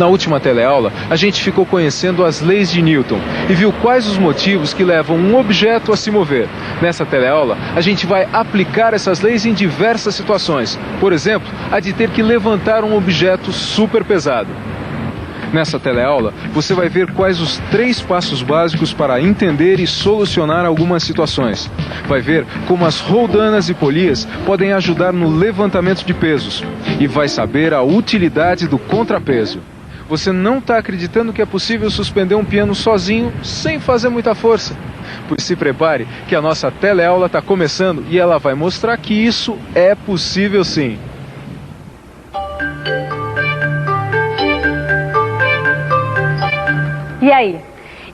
Na última teleaula, a gente ficou conhecendo as leis de Newton e viu quais os motivos que levam um objeto a se mover. Nessa teleaula, a gente vai aplicar essas leis em diversas situações. Por exemplo, a de ter que levantar um objeto super pesado. Nessa teleaula, você vai ver quais os 3 passos básicos para entender e solucionar algumas situações. Vai ver como as roldanas e polias podem ajudar no levantamento de pesos. E vai saber a utilidade do contrapeso. Você não está acreditando que é possível suspender um piano sozinho, sem fazer muita força? Pois se prepare, que a nossa teleaula está começando e ela vai mostrar que isso é possível sim. E aí,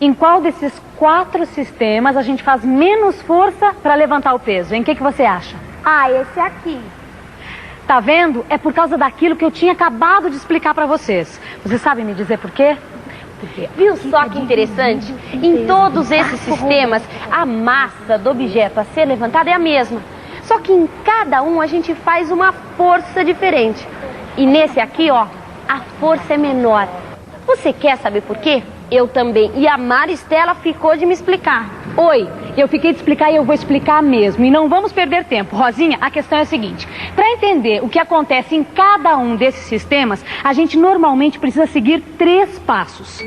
em qual desses 4 sistemas a gente faz menos força para levantar o peso? Em que você acha? Ah, esse aqui. Tá vendo? É por causa daquilo que eu tinha acabado de explicar para vocês. Vocês sabem me dizer por quê? Viu só que interessante? Em todos esses sistemas, a massa do objeto a ser levantado é a mesma. Só que em cada um a gente faz uma força diferente. E nesse aqui, ó, a força é menor. Você quer saber por quê? Eu também. E a Maristela ficou de me explicar. Oi, eu fiquei de explicar e eu vou explicar mesmo. E não vamos perder tempo. Rosinha, a questão é a seguinte. Para entender o que acontece em cada um desses sistemas, a gente normalmente precisa seguir 3 passos.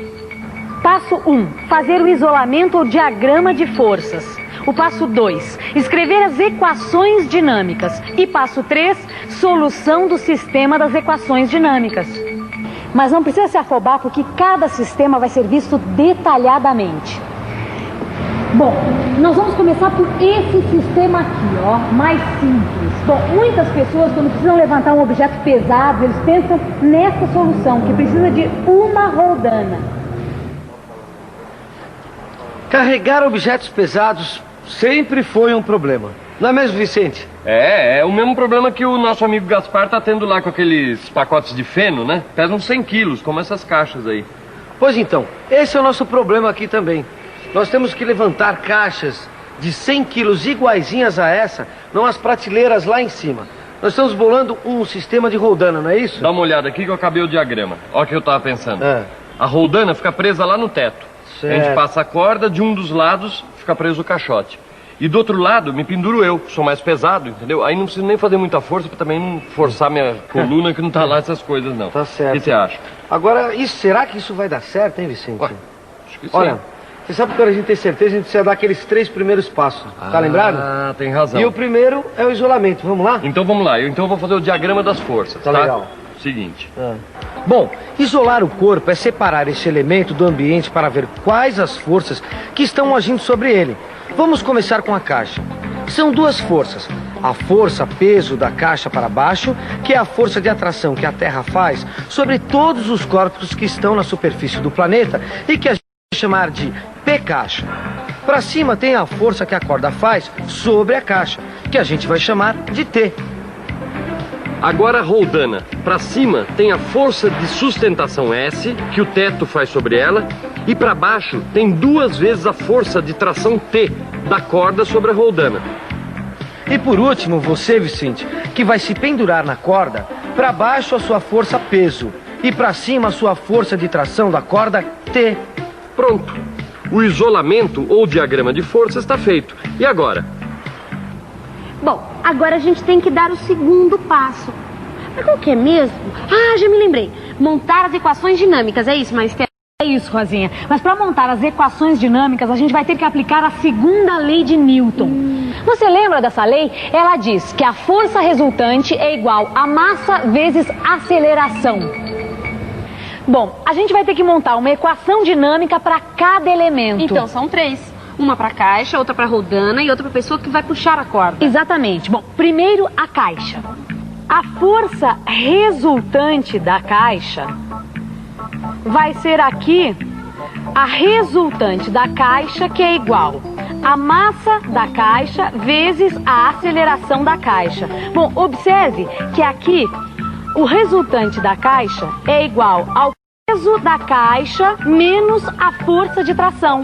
Passo 1, fazer o isolamento ou diagrama de forças. O passo 2, escrever as equações dinâmicas. E passo 3, solução do sistema das equações dinâmicas. Mas não precisa se afobar, porque cada sistema vai ser visto detalhadamente. Bom, nós vamos começar por esse sistema aqui, ó, mais simples. Bom, muitas pessoas, quando precisam levantar um objeto pesado, eles pensam nessa solução, que precisa de uma roldana. Carregar objetos pesados sempre foi um problema. Não é mesmo, Vicente? É o mesmo problema que o nosso amigo Gaspar tá tendo lá com aqueles pacotes de feno, né? Pesam 100 quilos, como essas caixas aí. Pois então, esse é o nosso problema aqui também. Nós temos que levantar caixas de 100 quilos iguaizinhas a essa, não as prateleiras lá em cima. Nós estamos bolando um sistema de roldana, não é isso? Dá uma olhada aqui que eu acabei o diagrama. Olha o que eu tava pensando. É. A roldana fica presa lá no teto. Certo. A gente passa a corda, de um dos lados fica preso o caixote. E do outro lado me penduro eu, que sou mais pesado, entendeu? Aí não preciso nem fazer muita força pra também não forçar minha coluna, que não tá lá essas coisas, não. Tá certo. O que você acha? Agora, será que isso vai dar certo, hein, Vicente? Ué, acho que sim. Olha, você sabe que para a gente ter certeza, a gente precisa dar aqueles 3 primeiros passos. Tá lembrado? Ah, tem razão. E o primeiro é o isolamento. Vamos lá? Então vamos lá, eu vou fazer o diagrama das forças, Tá legal. Seguinte. Bom, isolar o corpo é separar esse elemento do ambiente para ver quais as forças que estão agindo sobre ele. Vamos começar com a caixa. São 2 forças. A força peso da caixa para baixo, que é a força de atração que a Terra faz sobre todos os corpos que estão na superfície do planeta e que a gente vai chamar de P-caixa. Para cima tem a força que a corda faz sobre a caixa, que a gente vai chamar de T. Agora a roldana. Para cima tem a força de sustentação S, que o teto faz sobre ela, e para baixo tem 2 vezes a força de tração T da corda sobre a roldana. E por último, você, Vicente, que vai se pendurar na corda, para baixo a sua força peso e para cima a sua força de tração da corda T. Pronto. O isolamento ou diagrama de força está feito. E agora? Bom, agora a gente tem que dar o segundo passo. Mas qual que é mesmo? Ah, já me lembrei. Montar as equações dinâmicas, é isso, Maristela? É isso, Rosinha. Mas para montar as equações dinâmicas, a gente vai ter que aplicar a segunda lei de Newton. Você lembra dessa lei? Ela diz que a força resultante é igual a massa vezes aceleração. Bom, a gente vai ter que montar uma equação dinâmica para cada elemento. Então são 3. Uma para a caixa, outra para a roldana e outra para a pessoa que vai puxar a corda. Exatamente. Bom, primeiro a caixa. A força resultante da caixa vai ser aqui a resultante da caixa, que é igual a massa da caixa vezes a aceleração da caixa. Bom, observe que aqui o resultante da caixa é igual ao peso da caixa menos a força de tração.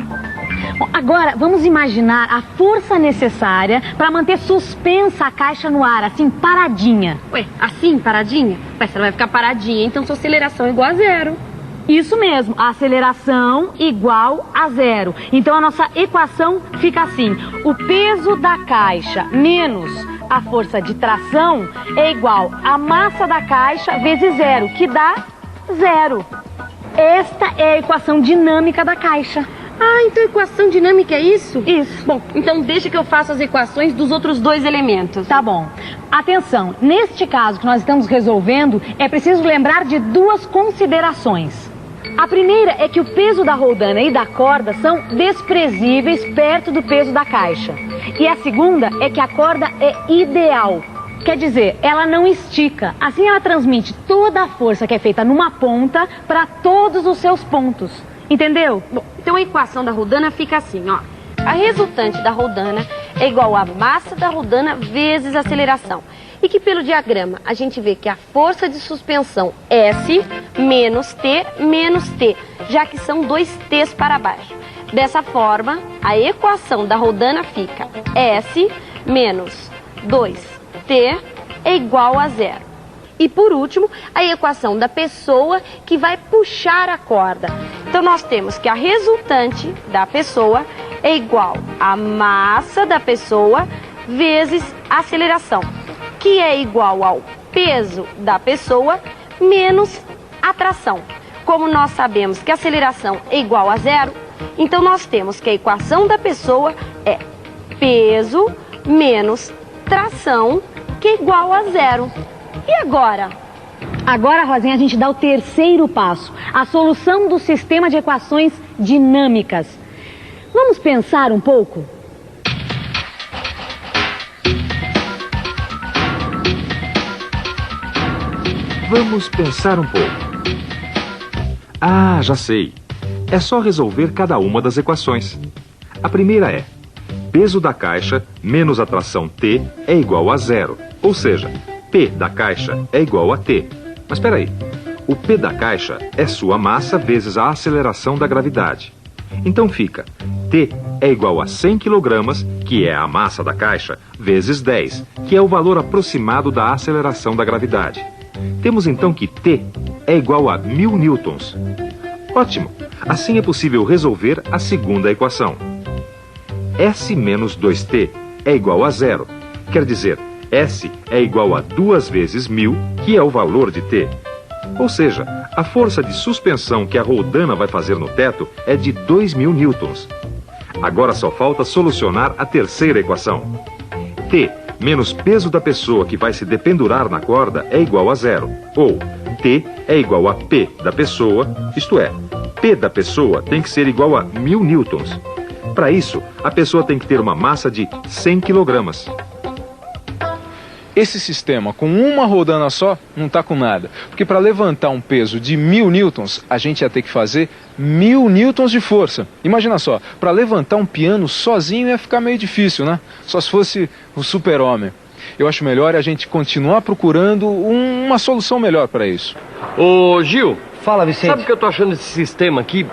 Bom, agora vamos imaginar a força necessária para manter suspensa a caixa no ar, assim, paradinha. Ué, assim, paradinha? Ué, você vai ficar paradinha, então sua aceleração é igual a 0. Isso mesmo, a aceleração igual a zero. Então a nossa equação fica assim: o peso da caixa menos a força de tração é igual a massa da caixa vezes zero, que dá zero. Esta é a equação dinâmica da caixa. Ah, então equação dinâmica é isso? Isso. Bom, então deixa que eu faça as equações dos outros dois elementos. Tá bom. Atenção, neste caso que nós estamos resolvendo, é preciso lembrar de duas considerações. A primeira é que o peso da roldana e da corda são desprezíveis perto do peso da caixa. E a segunda é que a corda é ideal. Quer dizer, ela não estica. Assim ela transmite toda a força que é feita numa ponta para todos os seus pontos. Entendeu? Bom, então a equação da roldana fica assim, ó. A resultante da roldana é igual a massa da roldana vezes a aceleração. E que pelo diagrama a gente vê que a força de suspensão S menos T, já que são dois T's para baixo. Dessa forma, a equação da roldana fica S menos 2T é igual a zero. E por último, a equação da pessoa que vai puxar a corda. Então nós temos que a resultante da pessoa é igual a massa da pessoa vezes a aceleração, que é igual ao peso da pessoa menos a tração. Como nós sabemos que a aceleração é igual a zero, então nós temos que a equação da pessoa é peso menos tração, que é igual a zero. E agora? Agora, Rosinha, a gente dá o terceiro passo, a solução do sistema de equações dinâmicas. Vamos pensar um pouco? Vamos pensar um pouco. Ah, já sei. É só resolver cada uma das equações. A primeira é: peso da caixa menos a tração T é igual a zero. Ou seja, P da caixa é igual a T. Mas espera aí. O P da caixa é sua massa vezes a aceleração da gravidade. Então fica: T é igual a 100 kg, que é a massa da caixa, vezes 10, que é o valor aproximado da aceleração da gravidade. Temos então que T é igual a 1000 newtons. Ótimo! Assim é possível resolver a segunda equação. S menos 2T é igual a zero. Quer dizer, S é igual a 2 vezes 1000, que é o valor de T. Ou seja, a força de suspensão que a roldana vai fazer no teto é de 2000 newtons. Agora só falta solucionar a terceira equação. T menos peso da pessoa que vai se dependurar na corda é igual a zero. Ou T é igual a P da pessoa, isto é, P da pessoa tem que ser igual a 1000 newtons. Para isso, a pessoa tem que ter uma massa de 100 kg. Esse sistema com uma roldana só não está com nada, porque para levantar um peso de 1000 newtons, a gente ia ter que fazer 1000 newtons de força. Imagina só, para levantar um piano sozinho ia ficar meio difícil, né? Só se fosse o super-homem. Eu acho melhor a gente continuar procurando uma solução melhor para isso. Ô, Gil, Fala, Vicente. sabe o que eu tô achando desse sistema aqui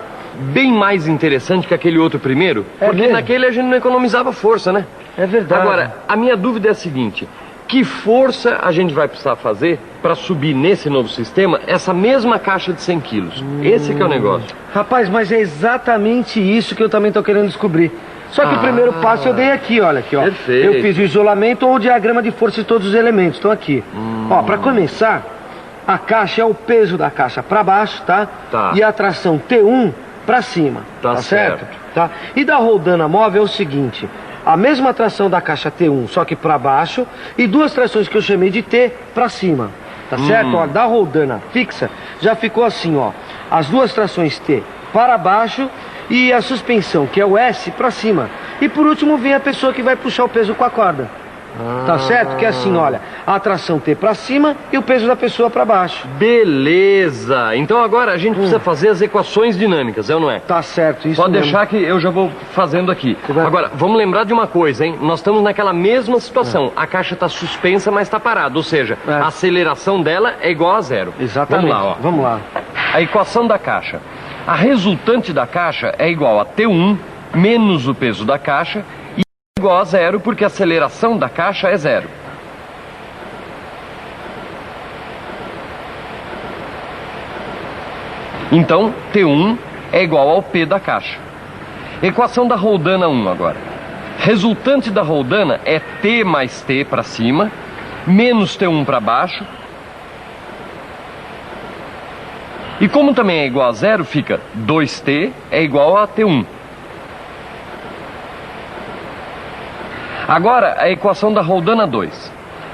bem mais interessante que aquele outro primeiro? É Porque mesmo? naquele a gente não economizava força, né? É verdade. Agora, a minha dúvida é a seguinte: que força a gente vai precisar fazer para subir nesse novo sistema essa mesma caixa de 100 quilos? Esse que é o negócio. Rapaz, mas é exatamente isso que eu também tô querendo descobrir. Só que o primeiro passo eu dei aqui, olha aqui, ó. Perfeito. Eu fiz o isolamento ou o diagrama de força de todos os elementos, estão aqui. Ó, para começar, a caixa é o peso da caixa para baixo, tá? Tá. E a tração T1 para cima, Tá certo. Tá? E da roldana móvel é o seguinte: a mesma tração da caixa T1, só que para baixo, e duas trações que eu chamei de T para cima. Tá certo? Ó, da roldana fixa já ficou assim, ó. As duas trações T para baixo e a suspensão, que é o S, para cima. E por último vem a pessoa que vai puxar o peso com a corda. Tá certo? Que é assim, olha, a tração T para cima e o peso da pessoa para baixo. Beleza! Então agora a gente precisa fazer as equações dinâmicas, é ou não é? Tá certo, isso Pode mesmo. deixar que eu já vou fazendo aqui. Você vai- Agora, vamos lembrar de uma coisa, hein? Nós estamos naquela mesma situação. A caixa está suspensa, mas está parada. Ou seja, É. a aceleração dela é igual a zero. Exatamente. Vamos lá, ó. Vamos lá. A equação da caixa. A resultante da caixa é igual a T1 menos o peso da caixa e é igual a zero porque a aceleração da caixa é zero. Então, T1 é igual ao P da caixa. Equação da roldana 1 agora. Resultante da roldana é T mais T para cima, menos T1 para baixo. E como também é igual a zero, fica 2T é igual a T1. Agora, a equação da roldana 2.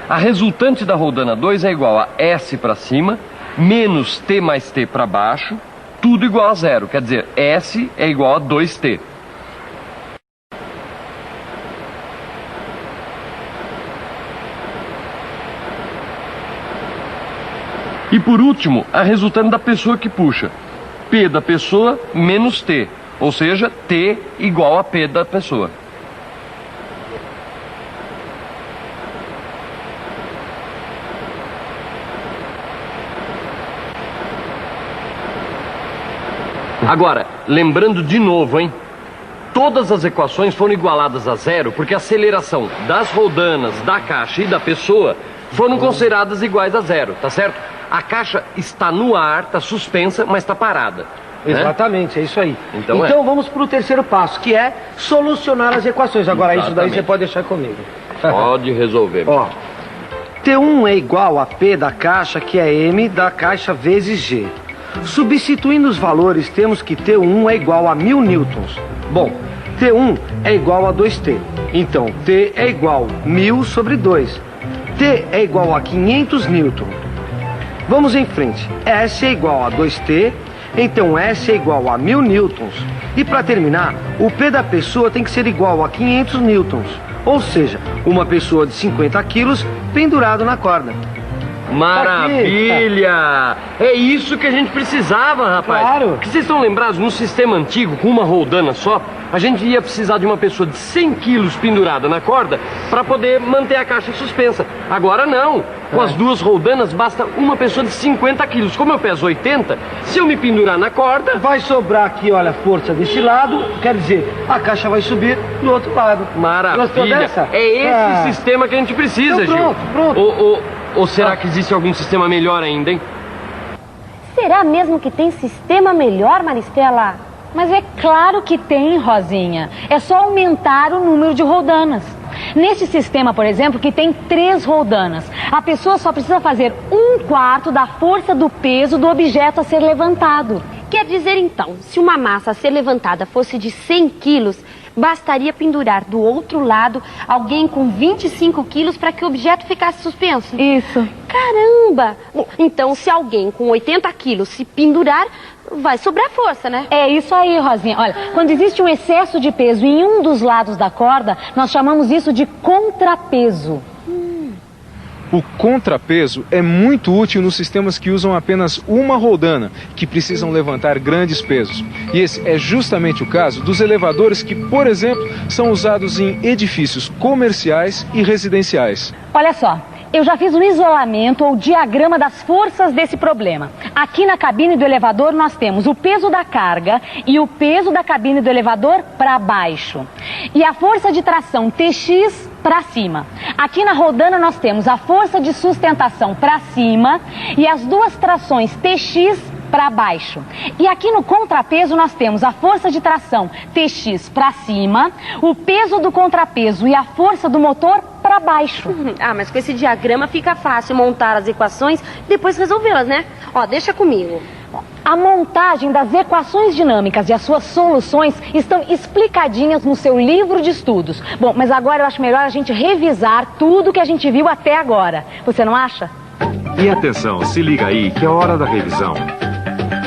A resultante da roldana 2 é igual a S para cima, menos T mais T para baixo, tudo igual a zero. Quer dizer, S é igual a 2T. E por último, a resultante da pessoa que puxa. P da pessoa menos T, ou seja, T igual a P da pessoa. Agora, lembrando de novo, hein? Todas as equações foram igualadas a zero porque a aceleração das roldanas, da caixa e da pessoa foram consideradas iguais a zero, tá certo? A caixa está no ar, está suspensa, mas está parada. Exatamente, é isso aí. Então vamos para o terceiro passo, que é solucionar as equações. Agora, isso daí você pode deixar comigo. Pode resolver. Ó, T1 é igual a P da caixa, que é M da caixa vezes G. Substituindo os valores, temos que T1 é igual a 1000 newtons. Bom, T1 é igual a 2T. Então, T é igual a 1000 sobre 2. T é igual a 500 newton. Vamos em frente. S é igual a 2T, então S é igual a 1000 newtons. E para terminar, o P da pessoa tem que ser igual a 500 newtons. Ou seja, uma pessoa de 50 quilos pendurado na corda. Maravilha! É isso que a gente precisava, rapaz. Claro. Porque vocês estão lembrados, no sistema antigo, com uma roldana só, a gente ia precisar de uma pessoa de 100 quilos pendurada na corda para poder manter a caixa suspensa. Agora não. Com as duas roldanas, basta uma pessoa de 50 quilos. Como eu peso 80, se eu me pendurar na corda... Vai sobrar aqui, olha, força desse lado, quer dizer, a caixa vai subir do outro lado. Maravilha! É esse sistema que a gente precisa, então, Gil. Pronto. Ou será que existe algum sistema melhor ainda, hein? Será mesmo que tem sistema melhor, Maristela? Mas é claro que tem, Rosinha. É só aumentar o número de roldanas. Neste sistema, por exemplo, que tem 3 roldanas, a pessoa só precisa fazer 1/4 da força do peso do objeto a ser levantado. Quer dizer, então, se uma massa a ser levantada fosse de 100 quilos, bastaria pendurar do outro lado alguém com 25 quilos para que o objeto ficasse suspenso? Isso. Caramba! Bom, então, se alguém com 80 quilos se pendurar, vai sobrar força, né? É isso aí, Rosinha. Olha, quando existe um excesso de peso em um dos lados da corda, nós chamamos isso de contrapeso. O contrapeso é muito útil nos sistemas que usam apenas uma roldana, que precisam levantar grandes pesos. E esse é justamente o caso dos elevadores que, por exemplo, são usados em edifícios comerciais e residenciais. Olha só, eu já fiz um isolamento ou diagrama das forças desse problema. Aqui na cabine do elevador nós temos o peso da carga e o peso da cabine do elevador para baixo. E a força de tração TX para cima. Aqui na roldana nós temos a força de sustentação para cima e as duas trações TX para baixo. E aqui no contrapeso nós temos a força de tração TX para cima, o peso do contrapeso e a força do motor para baixo. Ah, mas com esse diagrama fica fácil montar as equações e depois resolvê-las, né? Ó, deixa comigo. A montagem das equações dinâmicas e as suas soluções estão explicadinhas no seu livro de estudos. Bom, mas agora eu acho melhor a gente revisar tudo que a gente viu até agora. Você não acha? E atenção, se liga aí que é hora da revisão.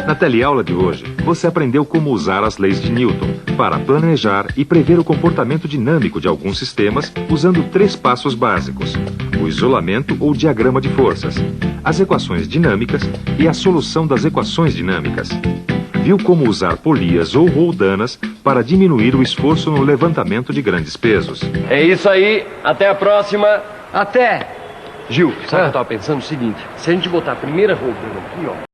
Na teleaula de hoje, você aprendeu como usar as leis de Newton para planejar e prever o comportamento dinâmico de alguns sistemas usando 3 passos básicos: o isolamento ou diagrama de forças, as equações dinâmicas e a solução das equações dinâmicas. Viu como usar polias ou roldanas para diminuir o esforço no levantamento de grandes pesos. É isso aí, até a próxima. Até! Gil, sabe o que eu estava pensando? O seguinte, se a gente botar a primeira roldana aqui, ó,